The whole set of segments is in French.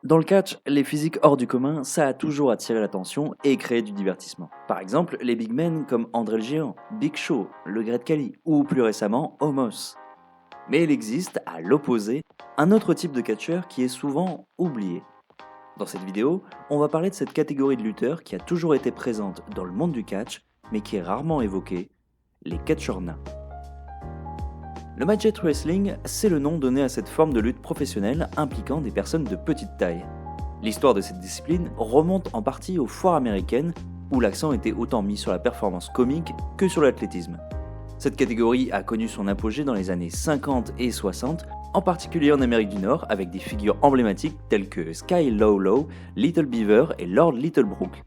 Dans le catch, les physiques hors du commun, ça a toujours attiré l'attention et créé du divertissement. Par exemple, les big men comme André le Géant, Big Show, le Great Khali ou plus récemment Omos. Mais il existe, à l'opposé, un autre type de catcheur qui est souvent oublié. Dans cette vidéo, on va parler de cette catégorie de lutteurs qui a toujours été présente dans le monde du catch, mais qui est rarement évoquée, les catcheurs nains. Le midget wrestling, c'est le nom donné à cette forme de lutte professionnelle impliquant des personnes de petite taille. L'histoire de cette discipline remonte en partie aux foires américaines, où l'accent était autant mis sur la performance comique que sur l'athlétisme. Cette catégorie a connu son apogée dans les années 50 et 60, en particulier en Amérique du Nord, avec des figures emblématiques telles que Sky Low, Little Beaver et Lord Littlebrook.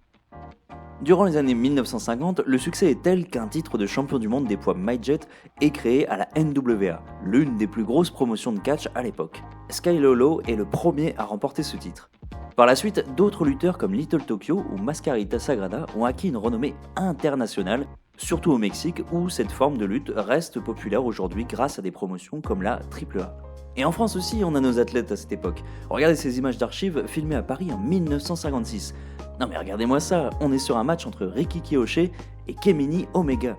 Durant les années 1950, le succès est tel qu'un titre de champion du monde des poids midget est créé à la NWA, l'une des plus grosses promotions de catch à l'époque. Sky Low est le premier à remporter ce titre. Par la suite, d'autres lutteurs comme Little Tokyo ou Mascarita Sagrada ont acquis une renommée internationale, surtout au Mexique où cette forme de lutte reste populaire aujourd'hui grâce à des promotions comme la AAA. Et en France aussi, on a nos athlètes à cette époque. Regardez ces images d'archives filmées à Paris en 1956. Non mais regardez-moi ça, on est sur un match entre Ricky Kiyoshi et Kemini Omega.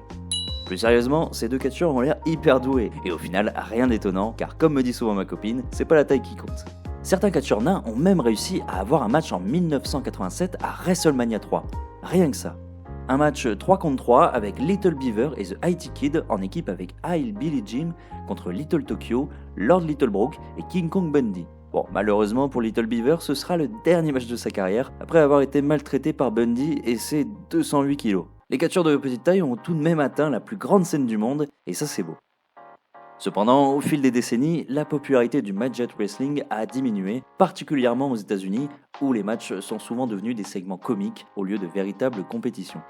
Plus sérieusement, ces deux catcheurs ont l'air hyper doués, et au final, rien d'étonnant, car comme me dit souvent ma copine, c'est pas la taille qui compte. Certains catcheurs nains ont même réussi à avoir un match en 1987 à WrestleMania 3. Rien que ça. Un match 3 contre 3 avec Little Beaver et The IT Kid en équipe avec I'll Billie Jim contre Little Tokyo, Lord Littlebrook et King Kong Bundy. Bon, malheureusement pour Little Beaver, ce sera le dernier match de sa carrière après avoir été maltraité par Bundy et ses 208 kilos. Les catcheurs de petite taille ont tout de même atteint la plus grande scène du monde et ça c'est beau. Cependant, au fil des décennies, la popularité du midget wrestling a diminué, particulièrement aux États-Unis où les matchs sont souvent devenus des segments comiques au lieu de véritables compétitions.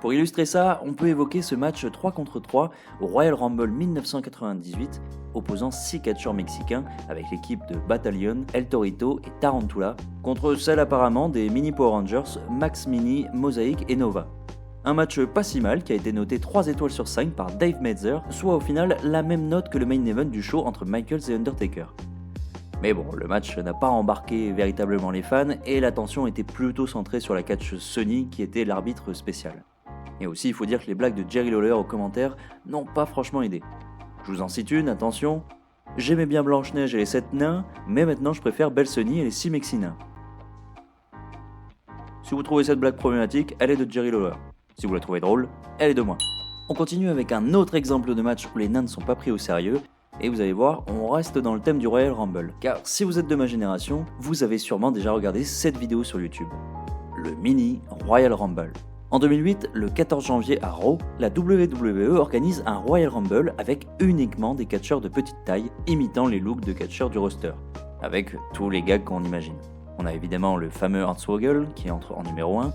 Pour illustrer ça, on peut évoquer ce match 3 contre 3 au Royal Rumble 1998 opposant 6 catcheurs mexicains avec l'équipe de Battalion, El Torito et Tarantula contre celle apparemment des Mini Power Rangers, Max Mini, Mosaic et Nova. Un match pas si mal qui a été noté 3 étoiles sur 5 par Dave Meltzer, soit au final la même note que le main event du show entre Michaels et Undertaker. Mais bon, le match n'a pas embarqué véritablement les fans et l'attention était plutôt centrée sur la catcheuse Sunny qui était l'arbitre spécial. Et aussi, il faut dire que les blagues de Jerry Lawler aux commentaires n'ont pas franchement aidé. Je vous en cite une, attention. J'aimais bien Blanche-Neige et les 7 nains, mais maintenant je préfère Belle Sunny et les 6 Mexinains. Si vous trouvez cette blague problématique, elle est de Jerry Lawler. Si vous la trouvez drôle, elle est de moi. On continue avec un autre exemple de match où les nains ne sont pas pris au sérieux, et vous allez voir, on reste dans le thème du Royal Rumble. Car si vous êtes de ma génération, vous avez sûrement déjà regardé cette vidéo sur YouTube. Le mini Royal Rumble. En 2008, le 14 janvier à Raw, la WWE organise un Royal Rumble avec uniquement des catcheurs de petite taille imitant les looks de catcheurs du roster, avec tous les gags qu'on imagine. On a évidemment le fameux Hornswoggle qui entre en numéro 1,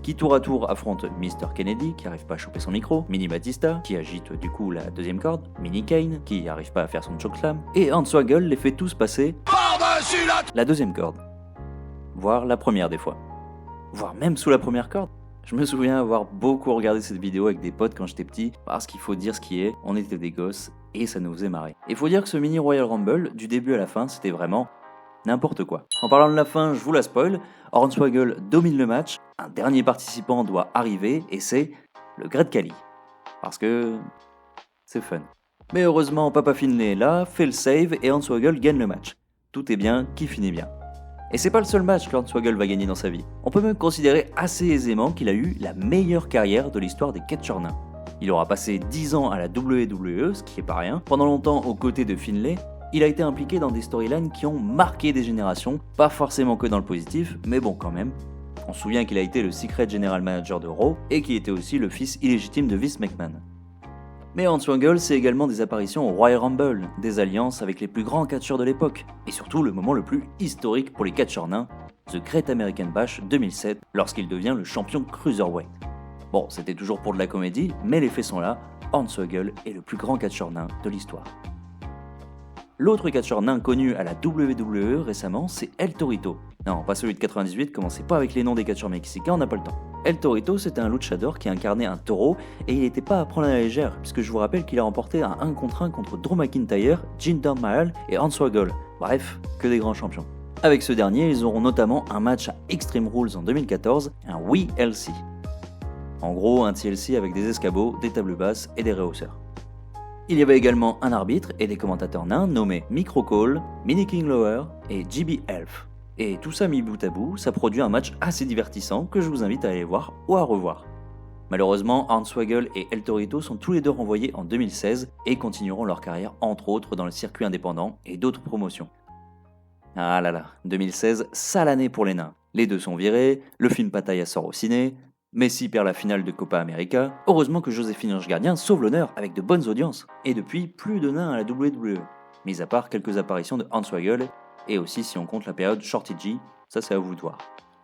qui tour à tour affronte Mr. Kennedy qui n'arrive pas à choper son micro, Mini Batista qui agite du coup la deuxième corde, Mini Kane qui n'arrive pas à faire son chokeslam, et Hornswoggle les fait tous passer par-dessus la deuxième corde, voire la première des fois, voire même sous la première corde. Je me souviens avoir beaucoup regardé cette vidéo avec des potes quand j'étais petit, parce qu'il faut dire ce qui est, on était des gosses et ça nous faisait marrer. Et faut dire que ce mini Royal Rumble, du début à la fin, c'était vraiment n'importe quoi. En parlant de la fin, je vous la spoil, Hornswoggle domine le match, un dernier participant doit arriver et c'est le Great Khali. Parce que c'est fun. Mais heureusement, Papa Finlay est là, fait le save et Hornswoggle gagne le match. Tout est bien qui finit bien. Et c'est pas le seul match que Hornswoggle va gagner dans sa vie. On peut même considérer assez aisément qu'il a eu la meilleure carrière de l'histoire des catcheurs nains. Il aura passé 10 ans à la WWE, ce qui est pas rien. Pendant longtemps aux côtés de Finlay, il a été impliqué dans des storylines qui ont marqué des générations, pas forcément que dans le positif, mais bon quand même. On se souvient qu'il a été le Secret General Manager de Raw et qu'il était aussi le fils illégitime de Vince McMahon. Mais Hornswoggle, c'est également des apparitions au Royal Rumble, des alliances avec les plus grands catcheurs de l'époque, et surtout le moment le plus historique pour les catcheurs nains, The Great American Bash 2007, lorsqu'il devient le champion Cruiserweight. Bon, c'était toujours pour de la comédie, mais les faits sont là, Hornswoggle est le plus grand catcheur nain de l'histoire. L'autre catcheur nain connu à la WWE récemment, c'est El Torito. Non, pas celui de 98, commencez pas avec les noms des catcheurs mexicains, on n'a pas le temps. El Torito, c'était un luchador qui incarnait un taureau et il n'était pas à prendre à la légère, puisque je vous rappelle qu'il a remporté un 1 contre 1 contre Drew McIntyre, Jinder Mahal et Hornswoggle. Bref, que des grands champions. Avec ce dernier, ils auront notamment un match à Extreme Rules en 2014, un WLC. En gros, un TLC avec des escabeaux, des tables basses et des rehausseurs. Il y avait également un arbitre et des commentateurs nains nommés Microcall, Mini King Lower et GB Elf. Et tout ça mis bout à bout, ça produit un match assez divertissant que je vous invite à aller voir ou à revoir. Malheureusement, Hornswoggle et El Torito sont tous les deux renvoyés en 2016 et continueront leur carrière entre autres dans le circuit indépendant et d'autres promotions. Ah là là, 2016, sale année pour les nains. Les deux sont virés, le film Pattaya sort au ciné, Messi perd la finale de Copa América, heureusement que Joséphine Ange Gardien sauve l'honneur avec de bonnes audiences, et depuis plus de nains à la WWE, mis à part quelques apparitions de Hornswoggle, et aussi si on compte la période Shorty G, ça c'est à vous de voir.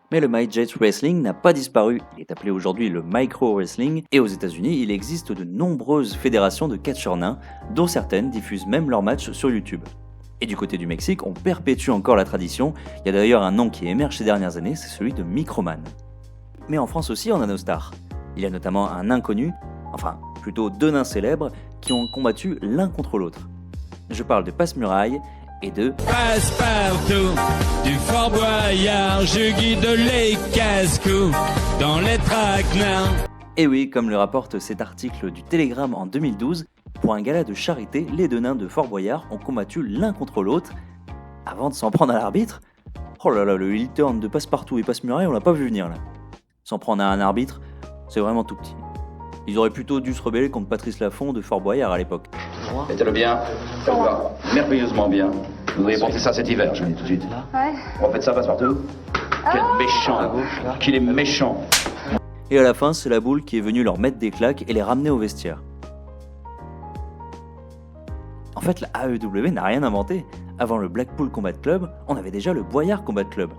Mais le Midget Wrestling n'a pas disparu, il est appelé aujourd'hui le Micro Wrestling, et aux États-Unis il existe de nombreuses fédérations de catcheurs nains, dont certaines diffusent même leurs matchs sur YouTube. Et du côté du Mexique, on perpétue encore la tradition, il y a d'ailleurs un nom qui émerge ces dernières années, c'est celui de Microman. Mais en France aussi on a nos stars. Il y a notamment un nain connu, enfin plutôt deux nains célèbres, qui ont combattu l'un contre l'autre. Je parle de Passe-Muraille et de Passe-partout, du Fort Boyard, je guide les casse-cou dans les traquenards. Et oui, comme le rapporte cet article du Télégramme en 2012, pour un gala de charité, les deux nains de Fort Boyard ont combattu l'un contre l'autre avant de s'en prendre à l'arbitre. Oh là là, le heel turn de Passe-Partout et Passe-Muraille, on l'a pas vu venir là. S'en prendre à un arbitre, c'est vraiment tout petit. Ils auraient plutôt dû se rebeller contre Patrice Laffont de Fort Boyard à l'époque. Mettez-le bien, faites-le merveilleusement bien. Vous devriez porter ça cet hiver, je vous le dis tout de suite. Ouais. Refaites ça, Passe-Partout. Quel méchant, qu'il est méchant. Et à la fin, c'est la boule qui est venue leur mettre des claques et les ramener au vestiaire. En fait, la AEW n'a rien inventé. Avant le Blackpool Combat Club, on avait déjà le Boyard Combat Club.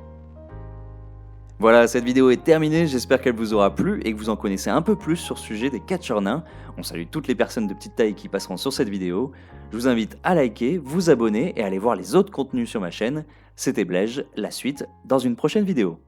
Voilà, cette vidéo est terminée, j'espère qu'elle vous aura plu et que vous en connaissez un peu plus sur ce sujet des catcheurs nains. On salue toutes les personnes de petite taille qui passeront sur cette vidéo. Je vous invite à liker, vous abonner et aller voir les autres contenus sur ma chaîne. C'était Blaige, la suite dans une prochaine vidéo.